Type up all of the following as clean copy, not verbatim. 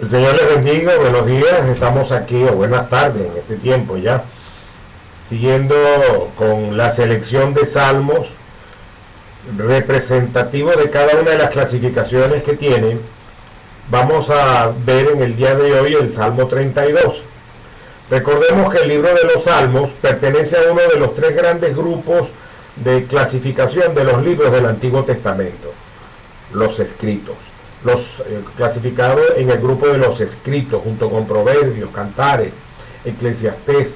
El Señor les bendiga, buenos días, estamos aquí, o buenas tardes en este tiempo ya, siguiendo con la selección de salmos representativos de cada una de las clasificaciones que tienen. Vamos a ver en el día de hoy el Salmo 32. Recordemos que el libro de los Salmos pertenece a uno de los tres grandes grupos de clasificación de los libros del Antiguo Testamento, los escritos. Los clasificados en el grupo de los escritos, junto con Proverbios, Cantares, Eclesiastés.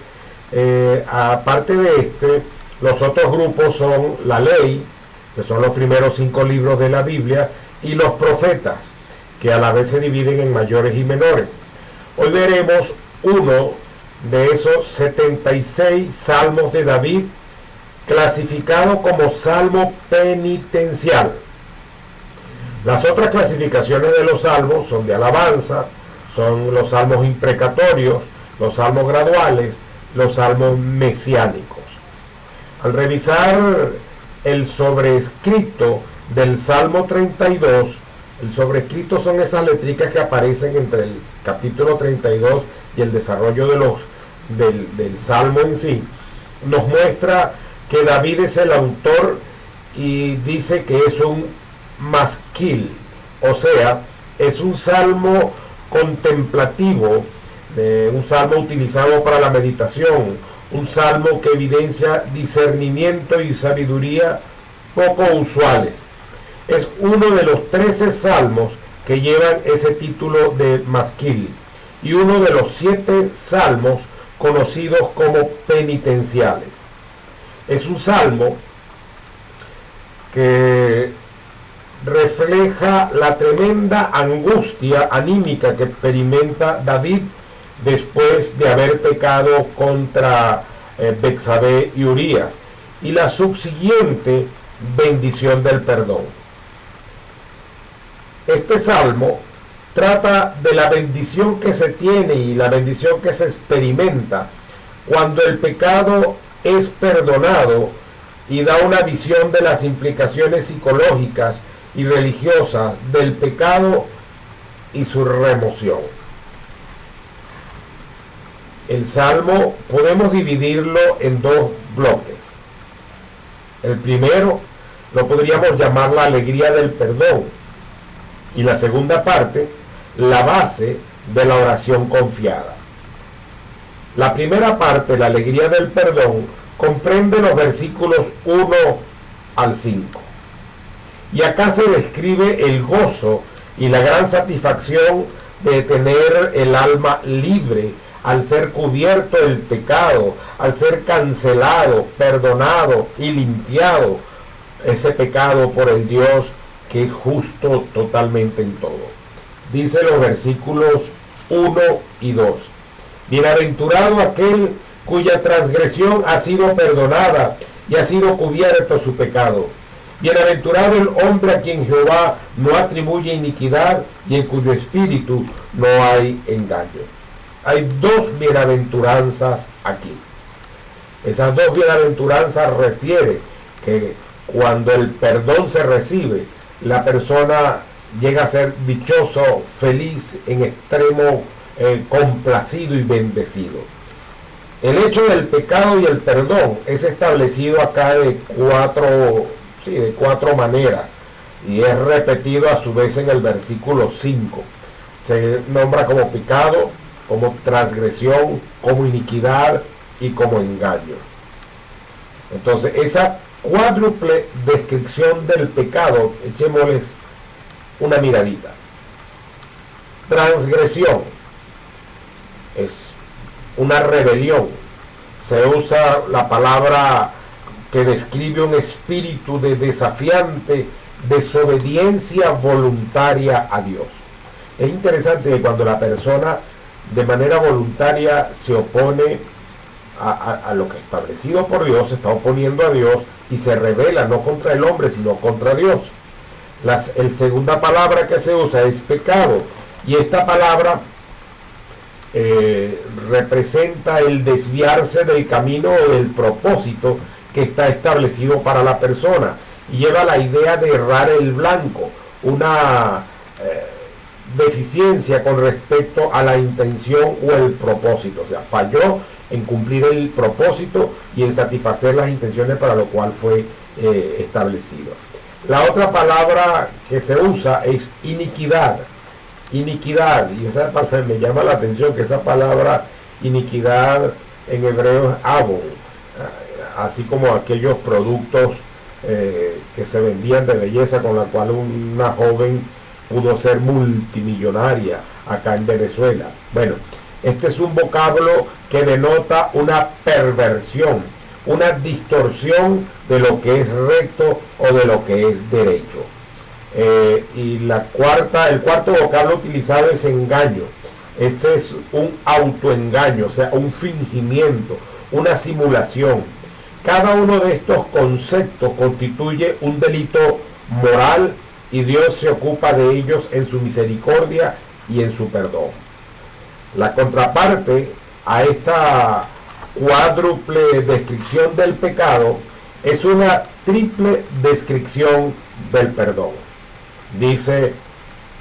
Aparte de los otros grupos son la ley, que son los primeros 5 libros de la Biblia, y los profetas, que a la vez se dividen en mayores y menores. Hoy veremos uno de esos 76 salmos de David, clasificado como salmo penitencial. Las otras clasificaciones de los salmos son de alabanza, son los salmos imprecatorios, los salmos graduales, los salmos mesiánicos. Al revisar el sobrescrito del Salmo 32, el sobrescrito son esas letricas que aparecen entre el capítulo 32 y el desarrollo del salmo en sí, nos muestra que David es el autor y dice que es un masquil, o sea, es un salmo contemplativo, un salmo utilizado para la meditación, un salmo que evidencia discernimiento y sabiduría poco usuales. Es uno de los 13 salmos que llevan ese título de masquil y uno de los 7 salmos conocidos como penitenciales. Es un salmo que refleja la tremenda angustia anímica que experimenta David después de haber pecado contra Betsabé y Urías, y la subsiguiente bendición del perdón. Este salmo trata de la bendición que se tiene y la bendición que se experimenta cuando el pecado es perdonado, y da una visión de las implicaciones psicológicas y religiosas del pecado y su remoción. El salmo podemos dividirlo en 2 bloques. El primero lo podríamos llamar la alegría del perdón, y la segunda parte, la base de la oración confiada. La primera parte, la alegría del perdón, comprende los versículos 1 al 5. Y acá se describe el gozo y la gran satisfacción de tener el alma libre al ser cubierto del pecado, al ser cancelado, perdonado y limpiado ese pecado por el Dios que es justo totalmente en todo. Dice los versículos 1 y 2. Bienaventurado aquel cuya transgresión ha sido perdonada y ha sido cubierto su pecado. Bienaventurado el hombre a quien Jehová no atribuye iniquidad y en cuyo espíritu no hay engaño. Hay 2 bienaventuranzas aquí. Esas 2 bienaventuranzas refieren que cuando el perdón se recibe, la persona llega a ser dichoso, feliz, en extremo, complacido y bendecido. El hecho del pecado y el perdón es establecido acá de 4 maneras, y es repetido a su vez en el versículo 5. Se nombra como pecado, como transgresión, como iniquidad y como engaño. Entonces, esa cuádruple descripción del pecado, echémosles una miradita. Transgresión es una rebelión. Se usa la palabra que describe un espíritu de desafiante desobediencia voluntaria a Dios. Es interesante que cuando la persona de manera voluntaria se opone a lo que es establecido por Dios, se está oponiendo a Dios y se rebela no contra el hombre sino contra Dios. La segunda palabra que se usa es pecado, y esta palabra representa el desviarse del camino o del propósito que está establecido para la persona, y lleva la idea de errar el blanco, una deficiencia con respecto a la intención o el propósito, o sea, falló en cumplir el propósito y en satisfacer las intenciones para lo cual fue establecido. La otra palabra que se usa es iniquidad. Iniquidad, y esa palabra me llama la atención, que esa palabra iniquidad en hebreo es avon, así como aquellos productos que se vendían de belleza con la cual una joven pudo ser multimillonaria acá en Venezuela. Bueno, este es un vocablo que denota una perversión, una distorsión de lo que es recto o de lo que es derecho. Y el cuarto vocablo utilizado es engaño. Este es un autoengaño, o sea, un fingimiento, una simulación. Cada uno de estos conceptos constituye un delito moral y Dios se ocupa de ellos en su misericordia y en su perdón. La contraparte a esta cuádruple descripción del pecado es una triple descripción del perdón. Dice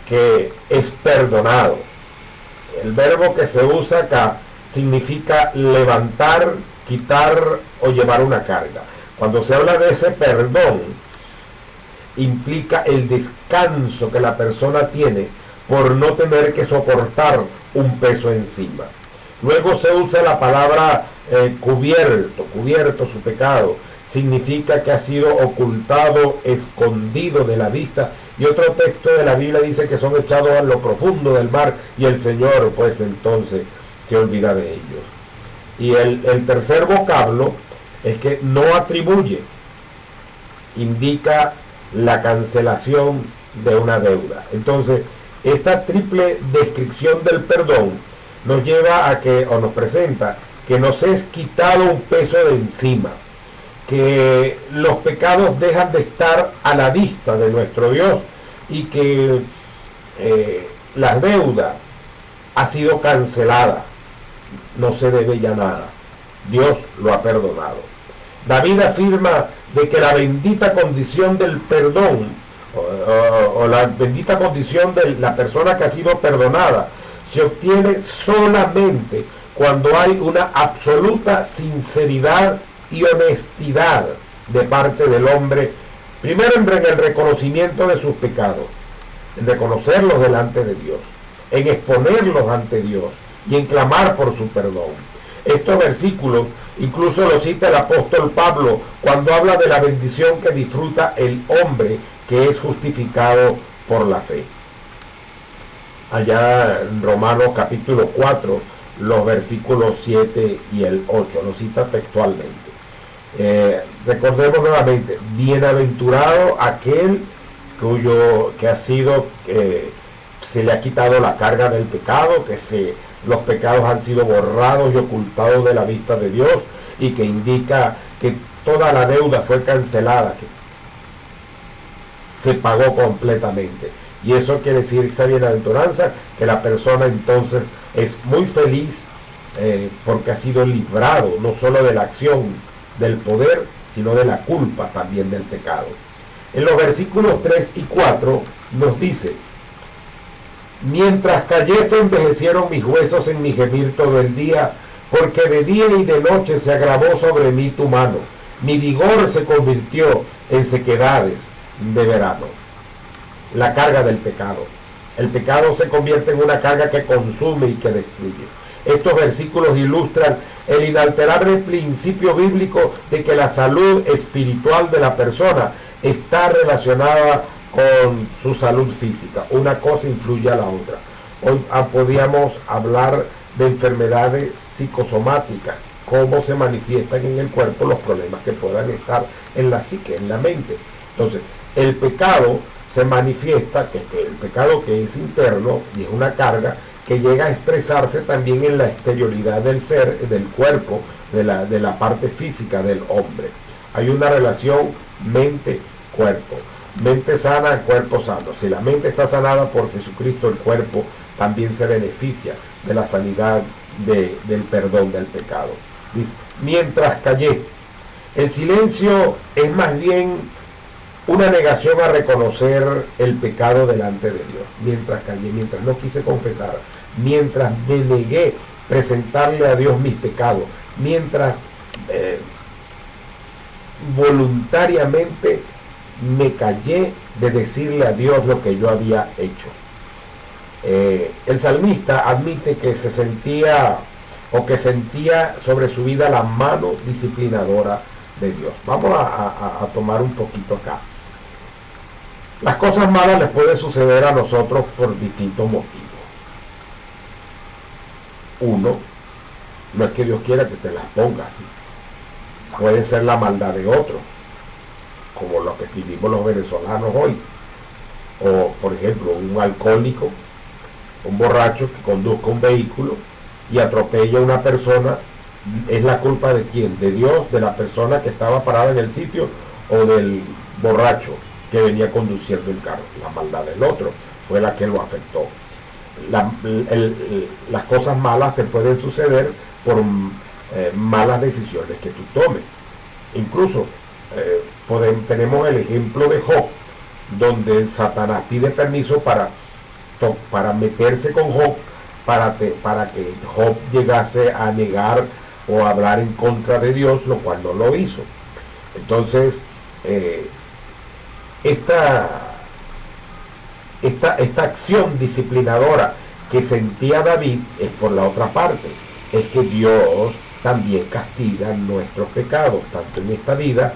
que es perdonado. El verbo que se usa acá significa levantar, quitar o llevar una carga. Cuando se habla de ese perdón, implica el descanso que la persona tiene por no tener que soportar un peso encima. Luego se usa la palabra cubierto su pecado. Significa que ha sido ocultado, escondido de la vista. Y otro texto de la Biblia dice que son echados a lo profundo del mar y el Señor pues entonces se olvida de ellos. Y el tercer vocablo es que no atribuye, indica la cancelación de una deuda. Entonces, esta triple descripción del perdón nos lleva a que, o nos presenta, que nos es quitado un peso de encima, que los pecados dejan de estar a la vista de nuestro Dios y que la deuda ha sido cancelada, no se debe ya nada, Dios lo ha perdonado. David afirma de que la bendita condición del perdón o la bendita condición de la persona que ha sido perdonada se obtiene solamente cuando hay una absoluta sinceridad y honestidad de parte del hombre, primero en el reconocimiento de sus pecados, en reconocerlos delante de Dios, en exponerlos ante Dios y en clamar por su perdón. Estos versículos incluso los cita el apóstol Pablo cuando habla de la bendición que disfruta el hombre que es justificado por la fe. Allá en Romanos capítulo 4, los versículos 7 y el 8, lo cita textualmente. Recordemos nuevamente, bienaventurado aquel que ha sido, se le ha quitado la carga del pecado, los pecados han sido borrados y ocultados de la vista de Dios, y que indica que toda la deuda fue cancelada, que se pagó completamente. Y eso quiere decir esa bienaventuranza, que la persona entonces es muy feliz porque ha sido librado no solo de la acción del poder, sino de la culpa también del pecado. En los versículos 3 y 4 nos dice: mientras callé se envejecieron mis huesos en mi gemir todo el día, porque de día y de noche se agravó sobre mí tu mano. Mi vigor se convirtió en sequedades de verano. La carga del pecado. El pecado se convierte en una carga que consume y que destruye. Estos versículos ilustran el inalterable principio bíblico de que la salud espiritual de la persona está relacionada con su salud física. Una cosa influye a la otra. Hoy podíamos hablar de enfermedades psicosomáticas, cómo se manifiestan en el cuerpo los problemas que puedan estar en la psique, en la mente. Entonces, el pecado se manifiesta, que el pecado que es interno y es una carga que llega a expresarse también en la exterioridad del ser, del cuerpo, de la parte física del hombre. Hay una relación mente-cuerpo. Mente sana, cuerpo sano. Si la mente está sanada por Jesucristo, el cuerpo también se beneficia de la sanidad del perdón del pecado. Dice, mientras callé. El silencio es más bien una negación a reconocer el pecado delante de Dios. Mientras callé, mientras no quise confesar, mientras me negué presentarle a Dios mis pecados, mientras voluntariamente me callé de decirle a Dios lo que yo había hecho. El salmista admite que se sentía que sentía sobre su vida la mano disciplinadora de Dios. Vamos a tomar un poquito acá. Las cosas malas les pueden suceder a nosotros por distintos motivos. Uno, no es que Dios quiera que te las pongas, ¿sí? Puede ser la maldad de otro, como lo que vivimos los venezolanos hoy. O, por ejemplo, un alcohólico, un borracho que conduzca un vehículo y atropella a una persona. ¿Es la culpa de quién? ¿De Dios, de la persona que estaba parada en el sitio, o del borracho que venía conduciendo el carro? La maldad del otro fue la que lo afectó. Las cosas malas te pueden suceder por malas decisiones que tú tomes. Incluso tenemos el ejemplo de Job, donde Satanás pide permiso para meterse con Job, para que Job llegase a negar o a hablar en contra de Dios, lo cual no lo hizo. Entonces, esta acción disciplinadora que sentía David es por la otra parte, es que Dios también castiga nuestros pecados, tanto en esta vida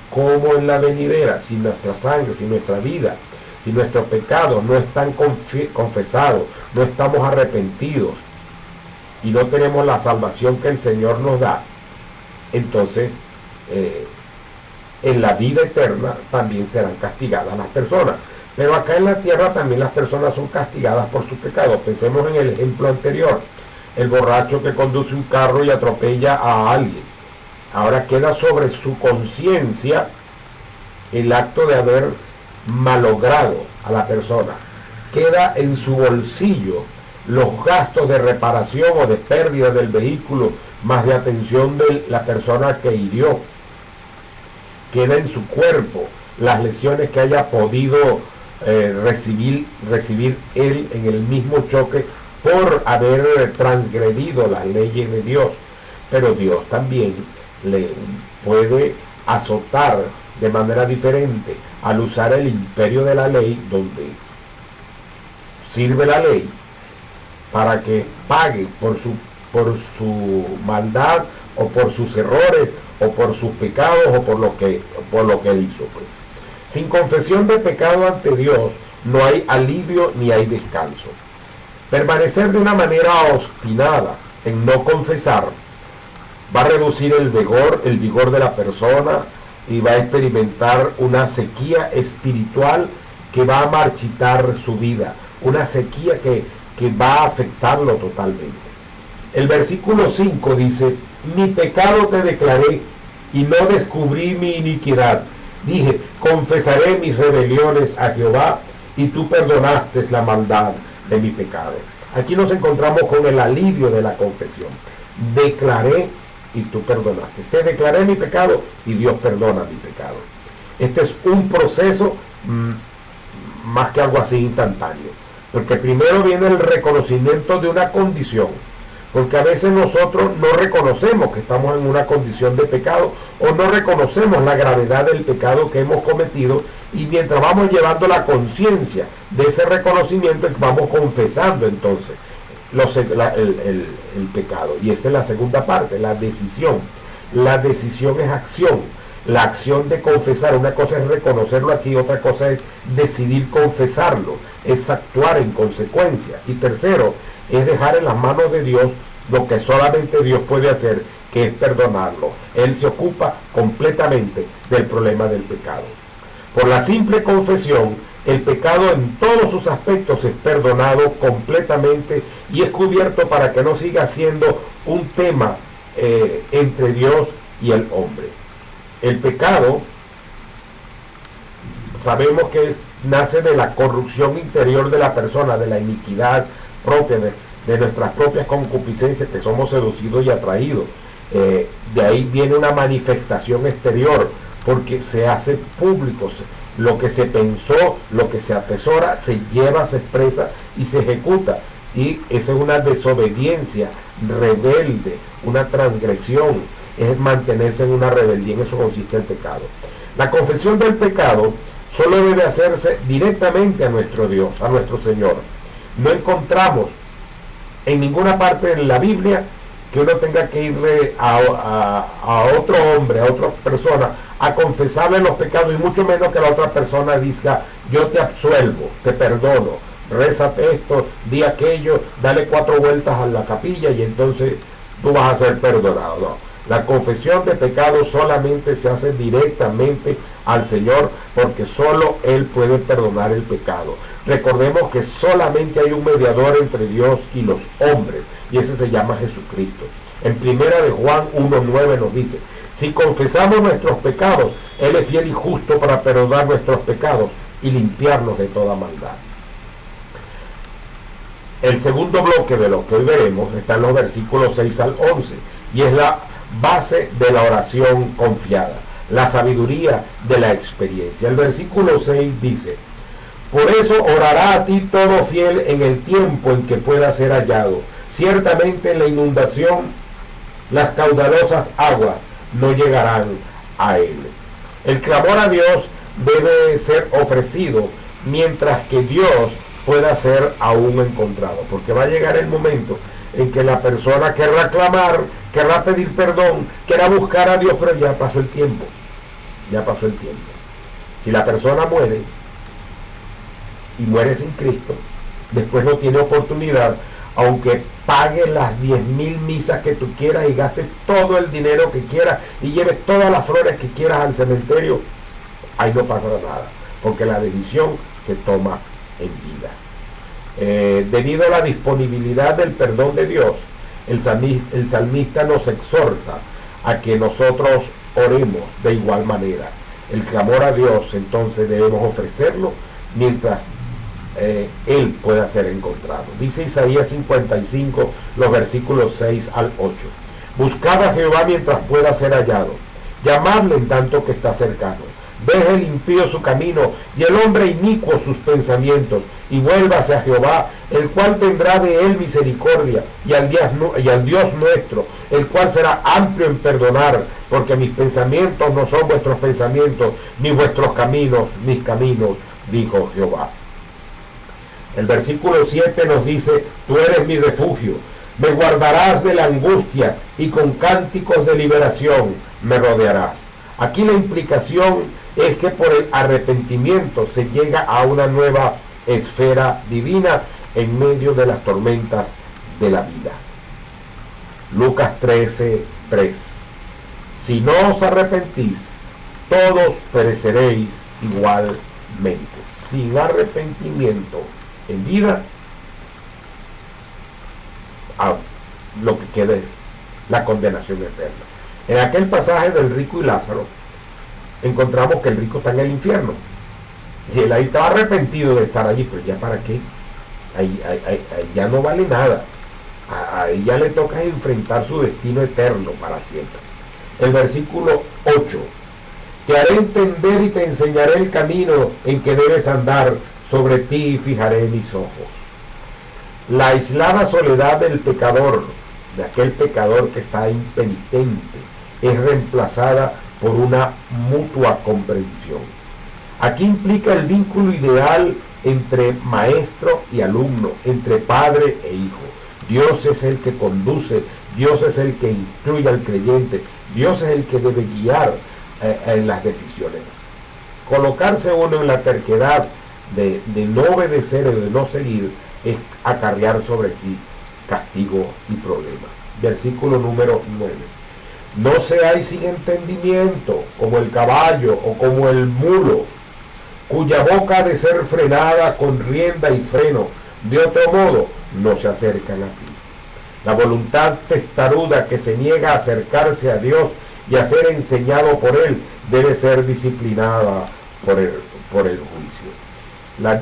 como en la venidera. Si nuestra sangre, si nuestra vida, si nuestros pecados no están confesados, no estamos arrepentidos y no tenemos la salvación que el Señor nos da, entonces en la vida eterna también serán castigadas las personas. Pero acá en la tierra también las personas son castigadas por sus pecados. Pensemos en el ejemplo anterior, el borracho que conduce un carro y atropella a alguien. Ahora queda sobre su conciencia el acto de haber malogrado a la persona. Queda en su bolsillo los gastos de reparación o de pérdida del vehículo, más de atención de la persona que hirió. Queda en su cuerpo las lesiones que haya podido recibir él en el mismo choque por haber transgredido las leyes de Dios. Pero Dios también le puede azotar de manera diferente al usar el imperio de la ley, donde sirve la ley para que pague por su maldad, o por sus errores, o por sus pecados, o por lo que hizo, pues. Sin confesión de pecado ante Dios no hay alivio ni hay descanso. Permanecer de una manera obstinada en no confesar va a reducir el vigor de la persona, y va a experimentar una sequía espiritual que va a marchitar su vida, una sequía que va a afectarlo totalmente. El versículo 5 dice: mi pecado te declaré y no descubrí mi iniquidad. Dije, confesaré mis rebeliones a Jehová, y tú perdonaste la maldad de mi pecado. Aquí nos encontramos con el alivio de la confesión. Declaré y tú perdonaste. Te declaré mi pecado y Dios perdona mi pecado. Este es un proceso más que algo así instantáneo, porque primero viene el reconocimiento de una condición, porque a veces nosotros no reconocemos que estamos en una condición de pecado, o no reconocemos la gravedad del pecado que hemos cometido, y mientras vamos llevando la conciencia de ese reconocimiento, vamos confesando entonces el pecado. Y esa es la segunda parte, la decisión. La decisión es acción. La acción de confesar, una cosa es reconocerlo aquí, otra cosa es decidir confesarlo, es actuar en consecuencia. Y tercero, es dejar en las manos de Dios lo que solamente Dios puede hacer, que es perdonarlo. Él se ocupa completamente del problema del pecado. Por la simple confesión, el pecado en todos sus aspectos es perdonado completamente y es cubierto para que no siga siendo un tema entre Dios y el hombre. El pecado, sabemos que nace de la corrupción interior de la persona, de la iniquidad propia, de nuestras propias concupiscencias, que somos seducidos y atraídos. De ahí viene una manifestación exterior, porque se hace público, Lo que se pensó, lo que se atesora, se lleva, se expresa y se ejecuta. Y esa es una desobediencia rebelde, una transgresión, es mantenerse en una rebeldía. En eso consiste el pecado. La confesión del pecado solo debe hacerse directamente a nuestro Dios, a nuestro Señor. No encontramos en ninguna parte en la Biblia que uno tenga que irle a otro hombre, a otra persona, a confesarle los pecados, y mucho menos que la otra persona diga: yo te absuelvo, te perdono, rézate esto, di aquello, dale 4 vueltas a la capilla y entonces tú vas a ser perdonado. No. La confesión de pecados solamente se hace directamente al Señor, porque solo Él puede perdonar el pecado. Recordemos que solamente hay un mediador entre Dios y los hombres, y ese se llama Jesucristo. En 1 de Juan 1:9 nos dice: si confesamos nuestros pecados, Él es fiel y justo para perdonar nuestros pecados y limpiarnos de toda maldad. El segundo bloque de lo que hoy veremos está en los versículos 6 al 11, y es la base de la oración confiada, la sabiduría de la experiencia. El versículo 6 dice: por eso orará a ti todo fiel en el tiempo en que pueda ser hallado. Ciertamente en la inundación las caudalosas aguas no llegarán a él. El clamor a Dios debe ser ofrecido mientras que Dios pueda ser aún encontrado, porque va a llegar el momento en que la persona querrá clamar, querrá pedir perdón, querrá buscar a Dios, pero ya pasó el tiempo. Ya pasó el tiempo. Si la persona muere y muere sin Cristo, después no tiene oportunidad, aunque pague las 10.000 misas que tú quieras y gastes todo el dinero que quieras y lleves todas las flores que quieras al cementerio, ahí no pasa nada, porque la decisión se toma en vida. Debido a la disponibilidad del perdón de Dios, el salmista nos exhorta a que nosotros oremos de igual manera. El clamor a Dios entonces debemos ofrecerlo mientras Él pueda ser encontrado. Dice Isaías 55, los versículos 6 al 8: buscad a Jehová mientras pueda ser hallado, llamadle en tanto que está cercano. Deje el impío su camino y el hombre inicuo sus pensamientos, y vuélvase a Jehová, el cual tendrá de él misericordia, y al Dios nuestro, el cual será amplio en perdonar, porque mis pensamientos no son vuestros pensamientos, ni vuestros caminos mis caminos, dijo Jehová. El versículo 7 nos dice: tú eres mi refugio, me guardarás de la angustia, y con cánticos de liberación me rodearás. Aquí la implicación es que por el arrepentimiento se llega a una nueva esfera divina en medio de las tormentas de la vida. Lucas 13:3: si no os arrepentís, todos pereceréis igualmente. Sin arrepentimiento en vida, lo que queda es la condenación eterna. En aquel pasaje del rico y Lázaro, encontramos que el rico está en el infierno. Y él ahí estaba arrepentido de estar allí, pero ya para qué. Ahí ya no vale nada. Ahí ya le toca enfrentar su destino eterno para siempre. El versículo 8: te haré entender y te enseñaré el camino en que debes andar, sobre ti fijaré mis ojos. La aislada soledad del pecador, de aquel pecador que está impenitente, es reemplazada por una mutua comprensión. Aquí implica el vínculo ideal entre maestro y alumno, entre padre e hijo. Dios es el que conduce, Dios es el que instruye al creyente, Dios es el que debe guiar en las decisiones. Colocarse uno en la terquedad de no obedecer o de no seguir es acarrear sobre sí castigo y problema. Versículo número 9: no seáis sin entendimiento como el caballo o como el mulo, cuya boca ha de ser frenada con rienda y freno, de otro modo no se acercan a ti. La voluntad testaruda que se niega a acercarse a Dios y a ser enseñado por Él debe ser disciplinada por el juicio.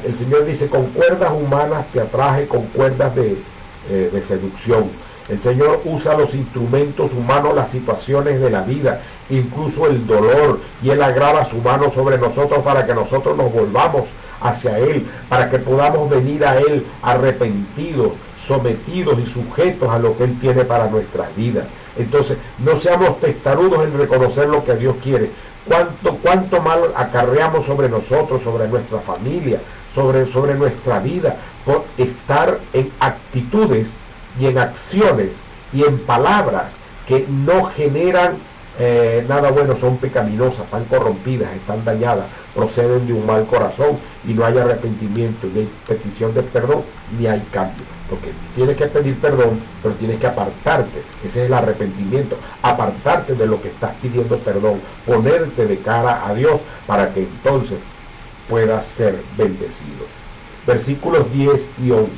El Señor dice: con cuerdas humanas te atraje, con cuerdas de seducción. El Señor usa los instrumentos humanos, las situaciones de la vida, incluso el dolor, y Él agrava su mano sobre nosotros para que nosotros nos volvamos hacia Él, para que podamos venir a Él arrepentidos, sometidos y sujetos a lo que Él tiene para nuestras vidas. Entonces, no seamos testarudos en reconocer lo que Dios quiere. Cuánto mal acarreamos sobre nosotros, sobre nuestra familia, sobre nuestra vida, por estar en actitudes y en acciones y en palabras que no generan nada bueno, son pecaminosas, están corrompidas, están dañadas, proceden de un mal corazón y no hay arrepentimiento, ni hay petición de perdón, ni hay cambio. Porque tienes que pedir perdón, pero tienes que apartarte. Ese es el arrepentimiento, apartarte de lo que estás pidiendo perdón, ponerte de cara a Dios para que entonces puedas ser bendecido. Versículos 10 y 11.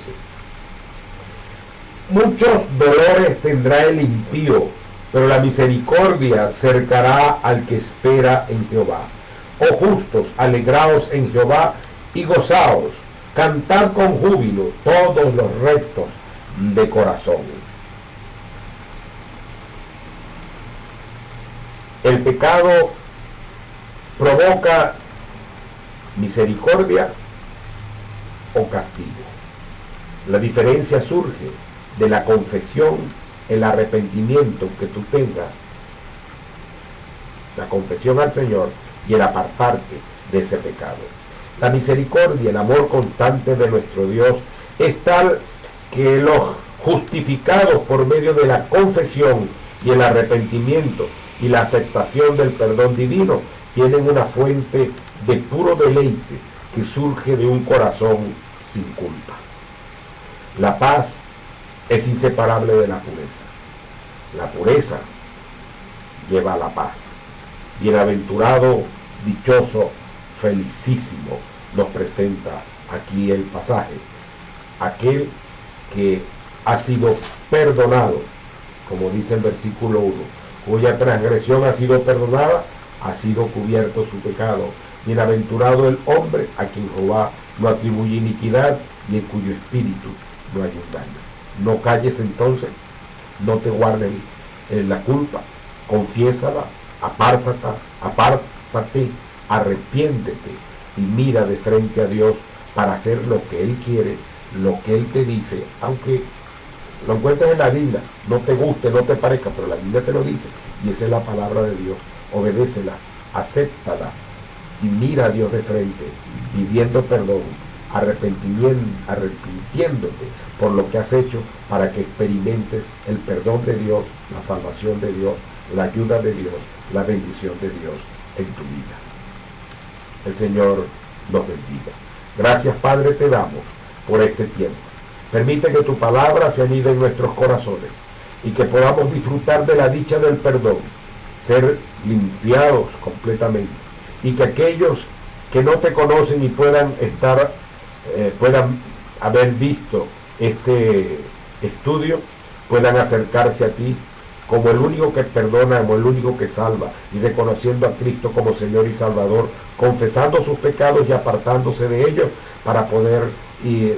Muchos dolores tendrá el impío, pero la misericordia cercará al que espera en Jehová. Oh justos, alegraos en Jehová y gozaos, cantad con júbilo todos los rectos de corazón. El pecado provoca misericordia o castigo. La diferencia surge de la confesión, el arrepentimiento que tú tengas, la confesión al Señor y el apartarte de ese pecado. La misericordia, el amor constante de nuestro Dios es tal que los justificados por medio de la confesión y el arrepentimiento y la aceptación del perdón divino tienen una fuente de puro deleite que surge de un corazón sin culpa. La paz es inseparable de la pureza. La pureza lleva a la paz. Bienaventurado, dichoso, felicísimo, nos presenta aquí el pasaje. Aquel que ha sido perdonado, como dice el versículo 1, cuya transgresión ha sido perdonada, ha sido cubierto su pecado. Bienaventurado el hombre a quien Jehová no atribuye iniquidad y en cuyo espíritu no hay un daño. No calles entonces, no te guardes la culpa, confiésala, apártate, arrepiéntete y mira de frente a Dios para hacer lo que Él quiere, lo que Él te dice, aunque lo encuentres en la Biblia, no te guste, no te parezca, pero la Biblia te lo dice y esa es la palabra de Dios. Obedécela, acéptala y mira a Dios de frente, pidiendo perdón, arrepintiéndote por lo que has hecho para que experimentes el perdón de Dios, la salvación de Dios, la ayuda de Dios, la bendición de Dios en tu vida. El Señor nos bendiga. Gracias, Padre, te damos por este tiempo. Permite que tu palabra se anide en nuestros corazones y que podamos disfrutar de la dicha del perdón, ser limpiados completamente y que aquellos que no te conocen y puedan haber visto este estudio, puedan acercarse a ti como el único que perdona, como el único que salva, y reconociendo a Cristo como Señor y Salvador, confesando sus pecados y apartándose de ellos para poder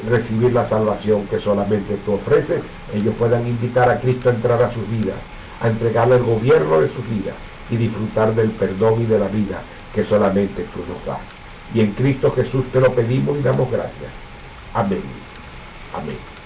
recibir la salvación que solamente tú ofreces. Ellos puedan invitar a Cristo a entrar a sus vidas, a entregarle el gobierno de sus vidas y disfrutar del perdón y de la vida que solamente tú nos das. Y en Cristo Jesús te lo pedimos y damos gracias. Amén. Amén.